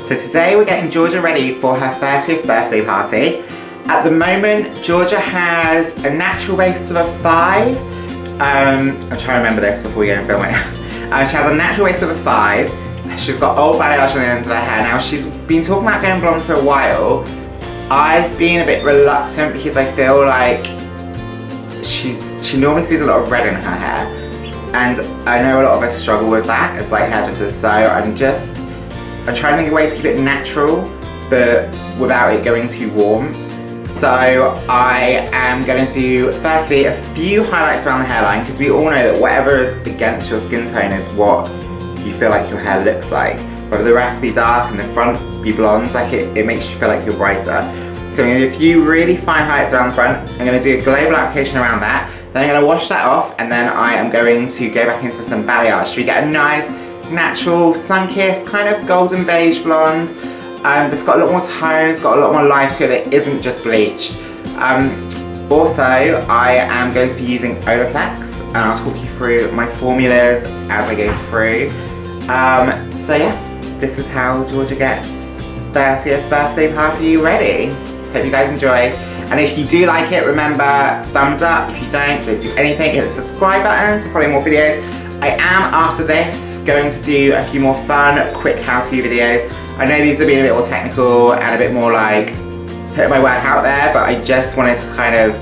So today we're getting Georgia ready for her 30th birthday party. At the moment, Georgia has a natural base of a 5. I'm trying to remember this before we go and film it. She has a natural base of a 5. She's got old balayage on the ends of her hair. Now she's been talking about going blonde for a while. I've been a bit reluctant because I feel like she normally sees a lot of red in her hair. And I know a lot of us struggle with that as like hairdressers, so I'm trying to think of a way to keep it natural, but without it going too warm. So I am going to do, firstly, a few highlights around the hairline, because we all know that whatever is against your skin tone is what you feel like your hair looks like. Whether the rest be dark and the front be blonde, like it makes you feel like you're brighter. So I'm going to do a few really fine highlights around the front. I'm going to do a global application around that. Then I'm going to wash that off, and then I am going to go back in for some balayage. So we get a nice, natural, sun-kissed, kind of golden beige blonde. That's got a lot more tone, it's got a lot more life to it that isn't just bleached. Also, I am going to be using Olaplex, and I'll talk you through my formulas as I go through. So yeah, this is how Georgia gets 30th birthday party ready. Hope you guys enjoy. And if you do like it, remember, thumbs up. If you don't do anything, hit the subscribe button to follow more videos. I am, after this, going to do a few more fun, quick how-to videos. I know these have been a bit more technical and a bit more like putting my work out there, but I just wanted to kind of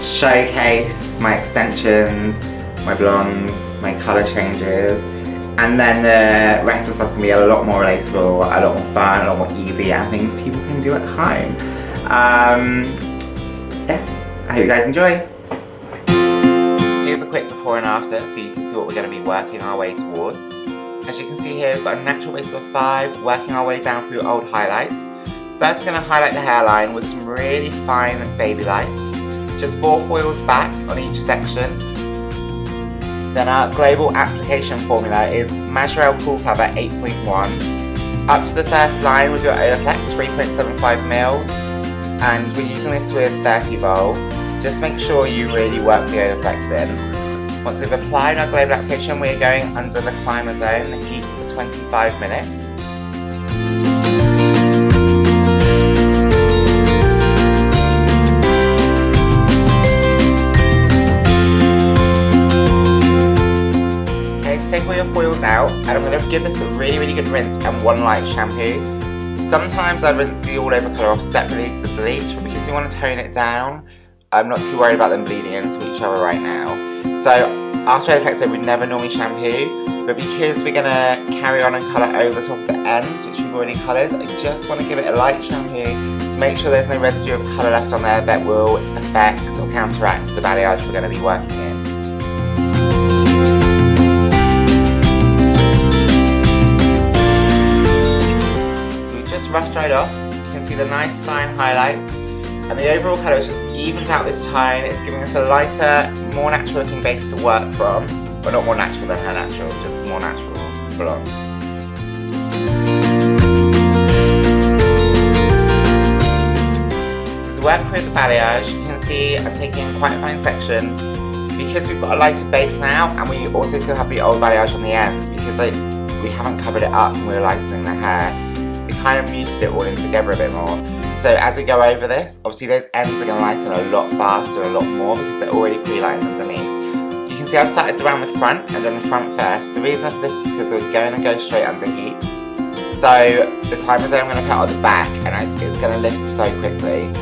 showcase my extensions, my blondes, my colour changes, and then the rest of the stuff's going to be a lot more relatable, a lot more fun, a lot more easy, and things people can do at home. Yeah, I hope you guys enjoy. Here's a quick before and after so you can see what we're going to be working our way towards. As you can see here, we've got a natural base of a 5, working our way down through old highlights. First we're going to highlight the hairline with some really fine baby lights. Just 4 foils back on each section. Then our global application formula is Majorelle Cool Cover 8.1. Up to the first line with your Olaplex 3.75 mils. And we're using this with 30 vol. Just make sure you really work the Olaplex in. Once we've applied our global application, we're going under the climber zone, the heat for 25 minutes. Okay, so take all your foils out, and I'm going to give this a really, really good rinse and one light shampoo. Sometimes I rinse the all over colour off separately to the bleach, but because you want to tone it down, I'm not too worried about them bleeding into each other right now. So after Olaplex, we'd never normally shampoo, but because we're going to carry on and colour over the top of the ends, which we've already coloured, I just want to give it a light shampoo to make sure there's no residue of colour left on there that will affect or counteract the balayage we're going to be working in. We've just rough dried off. You can see the nice fine highlights, and the overall colour is just evened out this tone. It's giving us a lighter, more natural looking base to work from. Well, not more natural than her natural, just more natural blonde. So as we work through the balayage, you can see I'm taking quite a fine section. Because we've got a lighter base now, and we also still have the old balayage on the ends, because we haven't covered it up and we're lightening the hair, it kind of muted it all in together a bit more. So as we go over this, obviously those ends are going to lighten a lot faster, a lot more, because they're already pre-lightened underneath. You can see I've started around the front and then the front first. The reason for this is because we're going to go straight under heat. So the climber zone I'm going to put on the back, and it's going to lift so quickly.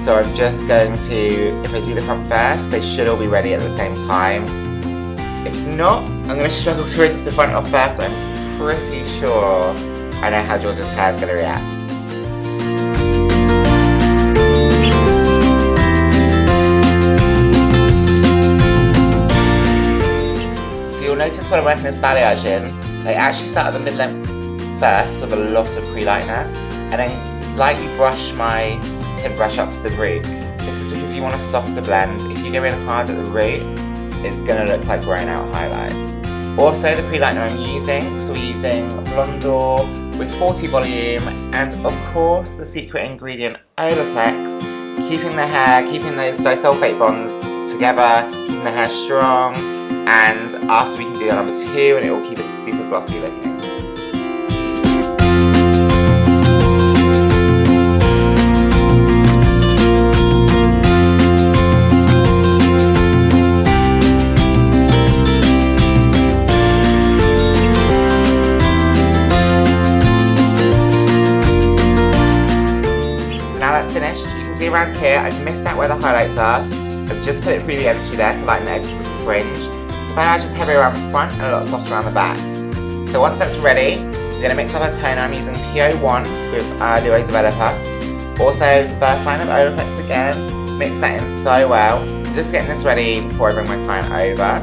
So I'm just going to, if I do the front first, they should all be ready at the same time. If not, I'm going to struggle to rinse the front off first, but I'm pretty sure I know how Georgia's hair is going to react. You'll notice when I'm working this balayage in, I actually start at the mid-lengths first with a lot of pre-lightener, and then lightly brush my tint brush up to the root. This is because you want a softer blend. If you go in hard at the root, it's going to look like grown out highlights. Also, the pre-lightener I'm using, so we're using Blondor with 40 volume, and of course the secret ingredient Olaplex, keeping the hair, keeping those disulfate bonds together, keeping the hair strong. And after we can do number 2, and it will keep it super glossy looking. around here, I've missed out where the highlights are. I've just put it through the ends through there to lighten the edges of the fringe. The eyelash is heavy around the front and a lot softer around the back. So once that's ready, we're going to mix up our toner. I'm using PO1 with Duo Developer. Also, first line of Olaplex again. Mix that in so well. I'm just getting this ready before I bring my client over.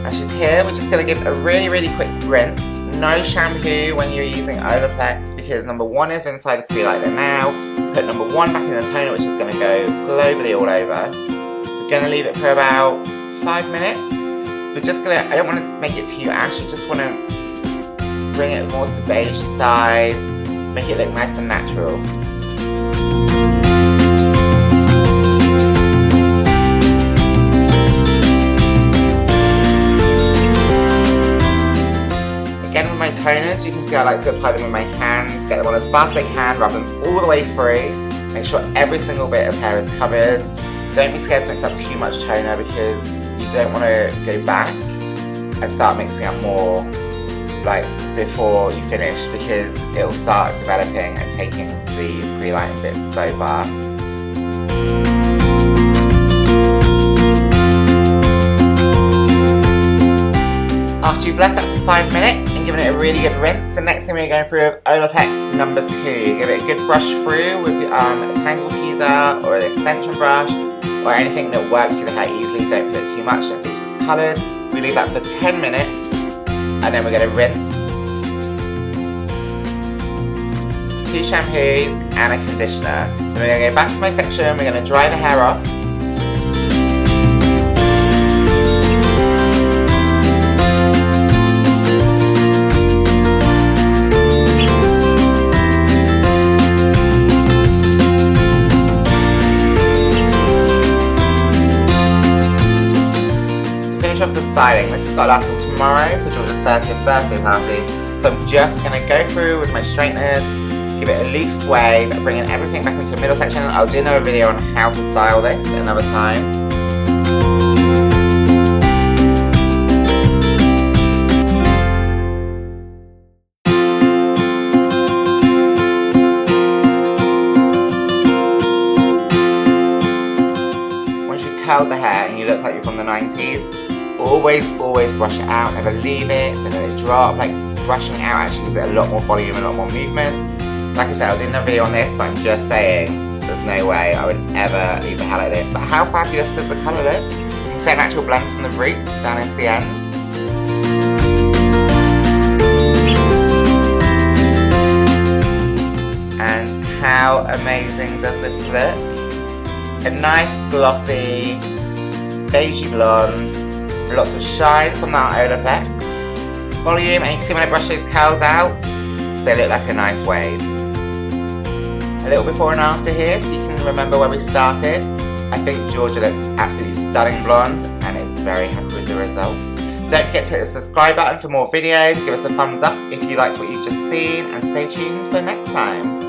Now she's here, we're just going to give a really, really quick rinse. No shampoo when you're using Olaplex because number 1 is inside the pre-lighter now. Put number 1 back in the toner, which is going to go globally all over. We're going to leave it for about 5 minutes. We're just going to, I don't want to make it too ash, I just want to bring it more to the beige side, make it look nice and natural. Again with my toners, you can see I like to apply them with my hands, get them on as fast as I can, rub them all the way through, make sure every single bit of hair is covered. Don't be scared to mix up too much toner because you don't want to go back and start mixing up more like before you finish because it will start developing and taking the pre-lighting bits so fast. After you've left that for 5 minutes and given it a really good rinse, the next thing we're going through is Olaplex number 2. Give it a good brush through with a tangle teaser or an extension brush or anything that works through the hair easily. Don't put it too much, don't put it just coloured. We leave that for 10 minutes and then we're going to rinse. 2 shampoos and a conditioner. Then we're going to go back to my section, we're going to dry the hair off. Off the styling. This has got to last till tomorrow for Georgia's 30th birthday party. So I'm just going to go through with my straighteners, give it a loose wave, bringing everything back into a middle section. I'll do another video on how to style this another time. Once you've curled the hair and you look like you're from the 90s, always brush it out, never leave it, don't let it drop. Like brushing it out actually gives it a lot more volume and a lot more movement. Like I said, I'll do another video on this, but I'm just saying there's no way I would ever leave the hair like this. But how fabulous does the colour look? You can see an actual blend from the root down into the ends. And how amazing does this look? A nice glossy, beigey blonde. Lots of shine from that Olaplex. Volume, and you can see when I brush those curls out, they look like a nice wave. A little before and after here, so you can remember where we started. I think Georgia looks absolutely stunning blonde, and it's very happy with the result. Don't forget to hit the subscribe button for more videos, give us a thumbs up if you liked what you've just seen, and stay tuned for next time.